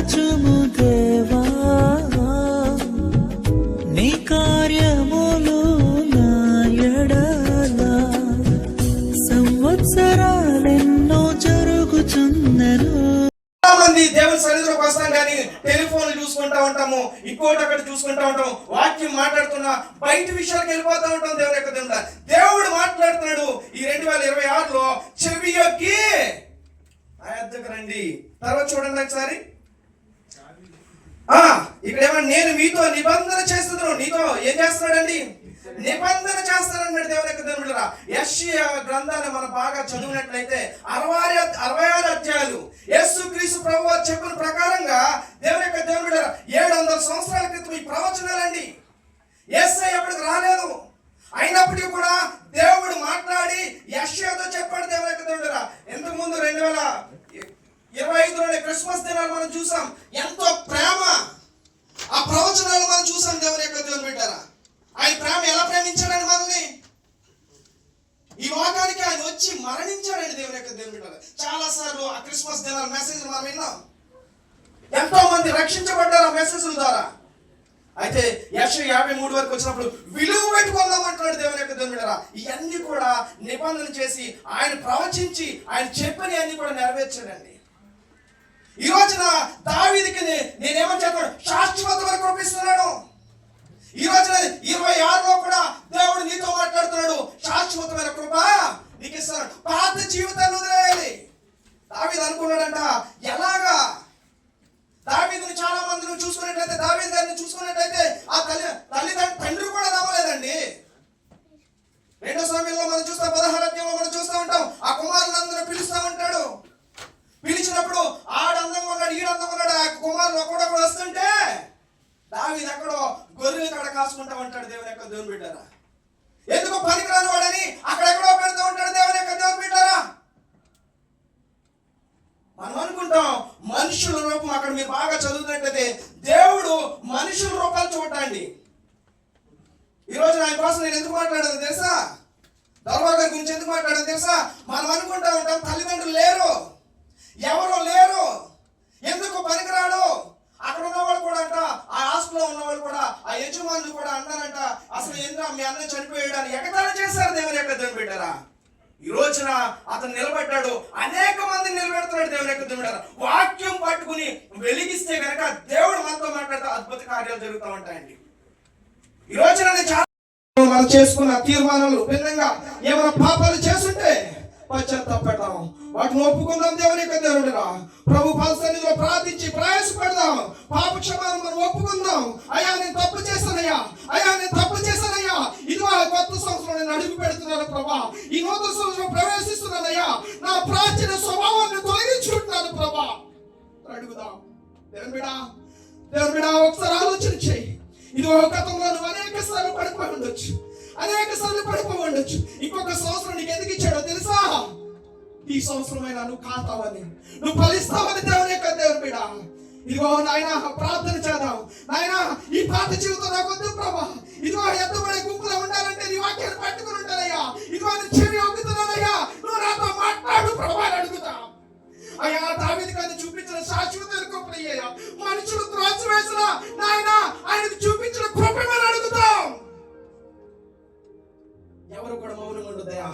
దాచుము దేవా నీ కార్యములు నా ఎడల సంవత్సరాలెన్నో జరుగుచున్నను. మంది దేవుని సన్నిధిలోకి వస్తాం కానీ టెలిఫోన్లు చూసుకుంటా ఉంటాము, ఇంకోటి అక్కడ చూసుకుంటా ఉంటాం, వాక్యం మాట్లాడుతున్నా బయట విషయాలకు వెళ్ళిపోతా ఉంటాం. దేవుని యొక్క దేవుడు మాట్లాడుతున్నాడు. ఈ 2026లో చెవి యొక్కి నా యొద్దకు రండి. తర్వాత చూడండి ఒకసారి. ఇక్కడ ఏమన్నా నేను మీతో నిబంధన చేస్తున్నాను. నీతో ఏం చేస్తున్నాడండి? నిబంధన చేస్తానన్నాడు దేవుని యొక్క దేవుడురా. యెషయా గ్రంథాన్ని మనం బాగా చదివినట్లయితే 66 అధ్యాయాలు యేసుక్రీస్తు ప్రభువు చెప్పిన ప్రకారంగా దేవుని యొక్క దేవుడురా 700 సంవత్సరాల క్రితం ఈ ప్రవచనాలండి. యేసయ్య అప్పటికి రాలేదు, అయినప్పటికీ కూడా దేవుడు మాట్లాడి యెషయాతో చెప్పాడు. దేవుని యొక్క దేవుడురా ఇంతకు ముందు 2025లోనే క్రిస్మస్ దినాలు మనం చూసాం. ఎంతో ప్రేమ ఆ ప్రవచనాలు మనం చూసాం. దేవుని యొక్క దేవుని బిడ్డారా, ఆయన ప్రేమ ఎలా ప్రేమించాడని మనల్ని, ఈ లోకానికి ఆయన వచ్చి మరణించాడండి. దేవుని యొక్క దేవుని బిడ్డారా, చాలా సార్లు ఆ క్రిస్మస్ దినాల మెసేజ్ మనం విన్నాం. ఎంతో మంది రక్షించబడ్డారు ఆ మెసేజ్ల ద్వారా. అయితే యెషయా 53 వరకు వచ్చినప్పుడు విలువ పెట్టుకుందాం అంటున్నాడు దేవుని యొక్క దేవుని బిడ్డారా. ఇవన్నీ కూడా నిబంధన చేసి ఆయన ప్రవచించి ఆయన చెప్పని అన్ని కూడా నెరవేర్చాడండి. ఈ రోజున దావీదుకి నేనేమని చెప్పాడు? శాశ్వతమైన కృప ఇస్తున్నాడు. ఈ రోజున 26లో కూడా దేవుడు నీతో మాట్లాడుతున్నాడు. శాశ్వతమైన కృప నీకు ఇస్తున్నాడు. పాత జీవితాన్ని వదిలేయాలి. దావీదు అనుకున్నాడంట. ఎలాగా? దావీదుని చాలా మందిని చూసుకున్నట్లయితే, దావీదు గారిని చూసుకున్నట్లయితే ఆ తండ్రి కూడా నమ్మలేదండి. 2 సమయంలో మనం చూస్తాం, 16 అధ్యాయంలో మనం చూస్తూ ఉంటాం. ఆ కుమారులందరూ పిలుస్తూ ఉంటాడు. పిలిచినప్పుడు ఆడు అందంగా ఉన్నాడు, ఈడు అందంగా ఉన్నాడు. ఆ కుమారులు ఒకడొకడు వస్తుంటే దావీదు ఎక్కడో గొర్రెలు కాడ కాసుకుంటా ఉంటాడు. దేవుని యొక్క దేవుని బిడ్డారా, ఎందుకు పనికిరాని వాడని అక్కడెక్కడో పెడుతూ ఉంటాడు. దేవుని యొక్క దేవుని బిడ్డారా, మనం అనుకుంటాం మనుషుల రూపం. అక్కడ మీరు బాగా చదువుతున్నట్లయితే దేవుడు మనుషుల రూపాలు చూడండి. ఈ రోజు ఆయన కోసం నేను ఎందుకు మాట్లాడాను తెలుసా? దౌర్భాగ్యం గురించి ఎందుకు మాట్లాడాను తెలుసా? మనం అనుకుంటా ఉంటాం తల్లిదండ్రులు లేరు, ఎవరు లేరు, ఎందుకు పనికిరాడు. అక్కడ ఉన్నవాళ్ళు కూడా అంట, ఆ హాస్టల్లో ఉన్నవాళ్ళు కూడా, ఆ యజమానులు కూడా అన్నారంట, అసలు ఎందుకు మీ అన్న చనిపోయాడు అని ఎగతాళి చేశారు. దేవుని యొక్క దేవుని బిడ్డారా, ఈ రోజున అతను నిలబడ్డాడు. అనేక మందిని నిలబెడుతున్నాడు. దేవుని యొక్క దేవుని బిడ్డారా, వాక్యం పట్టుకుని వెలిగిస్తే కనుక దేవుడు మనతో మాట్లాడితే అద్భుత కార్యాలు జరుగుతూ ఉంటాయండి. ఈ రోజున మనం చేసుకున్న తీర్మానాలు భిన్నంగా ఏమైనా పాపాలు చేస్తుంటే పశ్చాత్తాపడదాం, వాటిని ఒప్పుకుందాం. దేవుని యొక్క దేవుడురా, ప్రభు సన్నిధిలో ప్రార్థించి ప్రయాసపడదాం. పాప క్షమాపణ మనం ఒప్పుకుందాం. అయ్యా నేను తప్పు చేశానయ్యా, అయ్యా నేను తప్పు చేశానయ్యా, ఇదిగో కొత్త సంవత్సరం నేను అడుగు పెడుతున్నాను ప్రభా, ఈ నూతన సంవత్సరం ప్రవేశిస్తున్నానయ్యా, నా ప్రాచీన స్వభావాన్ని తొలగించుకుంటున్నాను ప్రభా అడుగుదాం. దేవుని బిడ్డ ఒకసారి ఆలోచన చేయి. ఇది గతంలో నువ్వు అనేక సార్లు పడిపోయి ఉండొచ్చు, ఇంకొక సంవత్సరం నీకు ఎందుకు ఇచ్చాడో తెలుసా? ఈ సంవత్సరమైనా నువ్వు కాతావని, నువ్వు ఫలిస్తావని. దేవుని యొక్క దేవుని బిడ్డ, ఇదిగో నాయన ప్రార్థన చేద్దాం. నాయన ఈ పాత జీవితం నాకు వద్దు ప్రభా, ఇదిగో ఎత్తబడే గుంపులో ఉండాలంటే నీ వాక్యాన్ని పట్టుకుని ఉంటానయ్యా, ఇదిగో నేను చెవి ఒగ్గుతున్నానయ్యా, నువ్వు నాతో మాట్లాడు ప్రభా అని అడుగుతాం. అయ్యా దావీదు గారిని చూపించిన శాశ్వత కృపయ్యా, మనుషులు త్రోసివేసిన నాయన ఆయనకు చూపించిన కృపని అడుగుతాం. ఎవరు కూడా మౌనంగా ఉండదయా.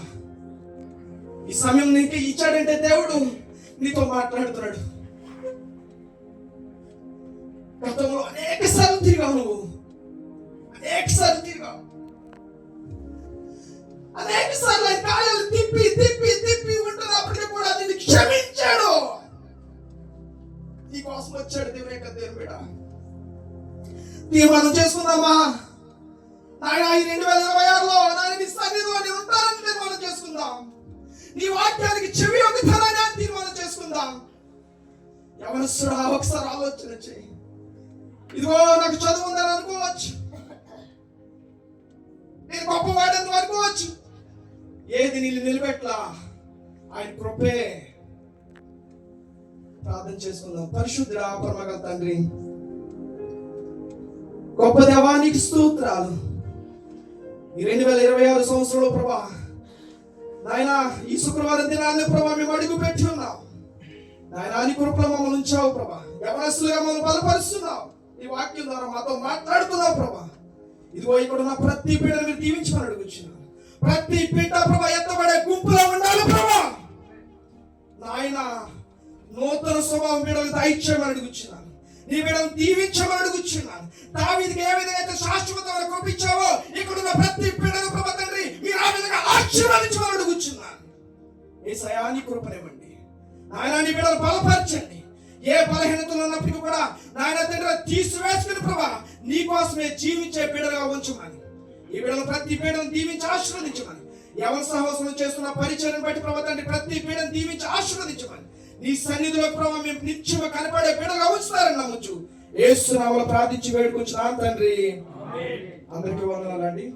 ఈ సమయం నీకు ఇచ్చాడంటే దేవుడు నీతో మాట్లాడుతున్నాడు. గతంలో అనేక సార్లు తిరిగావు, నువ్వు అనేక సార్లు తిరిగావు, అనేక సార్లు ఆయన కార్యాలు తిప్పి ఉంటున్నప్పటికీ కూడా నిన్ను క్షమించాడు. నీ కోసం వచ్చాడు దేవుని యొక్క దేవుని బిడ్డ. తీర్మానం చేసుకుందామా? నాయన ఈ 2026లో నాయన నీ సన్నిధిలో నేను ఉంటానని తీర్మానం చేసుకుందాం. నీ వాక్యానికి చెవి ఒగ్గుతానని తీర్మానం చేసుకుందాం. యవనస్తుడా ఒకసారి ఆలోచన చేయి. ఇదిగో నాకు చదువు ఉందని అనుకోవచ్చు, నేను గొప్పవాడని అనుకోవచ్చు, ఏది నీళ్ళు నిలబెట్లా ఆయన కృపే. ప్రార్థన చేసుకుందాం. పరిశుద్ధుడా పరమగల తండ్రి, గొప్ప దేవానికి స్తోత్రాలు. ఈ 2026 సంవత్సరంలో ప్రభా నాయన ఈ శుక్రవారం దినాన్ని ప్రభా మేము అడుగు పెట్టి ఉన్నాం నాయన. నీ కృపలో మమ్మల్ని ఉంచావు ప్రభా. యవనస్తులుగా మమ్మల్ని బలపరుస్తున్నావు. ఈ వాక్యం ద్వారా మాతో మాట్లాడుతున్నావు ప్రభా. ఇదిగో ఇక్కడ ఉన్న ప్రతి బిడ్డను మీరు దీవించమని అడుగుచున్నాను. ప్రతి బిడ్డ ప్రభా ఎత్తబడే గుంపులో ఉండాలి ప్రభా. నాయన నూతన స్వభావం బిడ్డలకు దయచేయమని అడుగుచున్నాను. నీ బిడ్డను దీవించమని అడుగుచున్నాను. దావీదుకి ఏ విధంగా అయితే శాశ్వతమైన కృప ఇచ్చావో ఇక్కడ ఉన్న ప్రతి బిడ్డను ప్రభా తండ్రి మీరు ఆ విధంగా ఆశీర్వదించమని అడుగుచున్నాను. యేసయ్యా నీ కృపనివ్వండి. నాయన నీ బిడ్డలు బలపరచండి. ఏ బలహీనతలు ఉన్నప్పటికీ కూడా నాయన తండ్రి తీసివేసుకుని ప్రభా నీ కోసమే జీవించే బిడ్డలుగా ఉంచమని, ఈ బిడ్డలు ప్రతి బిడ్డను దీవించి ఆశీర్వదించమని, యవన సహవాసం చేస్తున్న పరిచయం బట్టి ప్రభా తండ్రి ప్రతి బిడ్డను దీవించి ఆశీర్వదించమని, నీ సన్నిధిలో ప్రభా మేము నిత్యము కనపడే బిడ్డలుగా ఉంచుతారని నమ్మొచ్చు. యేసు నామములో ప్రార్థించి వేడుకొంచున్నాను తండ్రి. అందరికీ వందనాలండి.